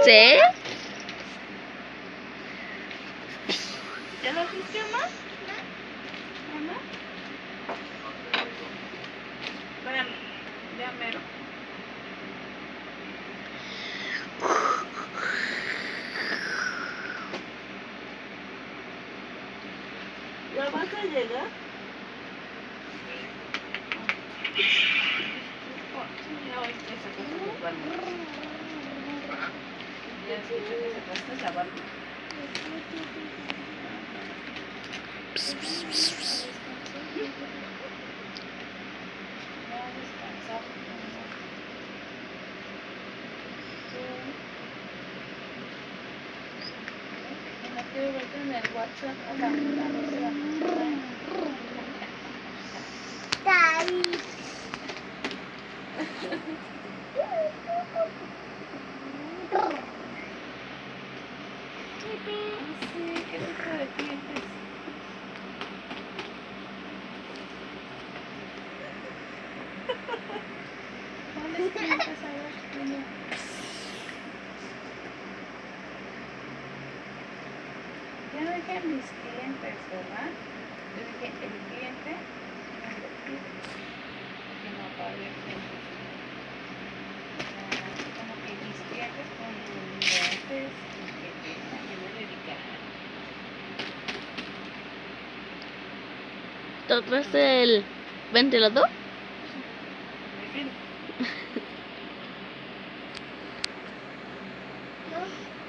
¿Sí? ¿Ya lo viste, mamá? ¿Mamá? Vean, vean mero. ¿Ya vas a llegar? Ya oíste, sacaste tu palma. Ya escuché que sacaste la barba. Quiero verte en el WhatsApp a la sí, qué rico de dientes. ¿Cuáles dientes? A ver, niño. Ya no dije mis clientes, ¿verdad? Yo dije el cliente, que no pague el cliente. Como que mis clientes con clientes a qué me dedican. ¿Tocaste el ventilador? Me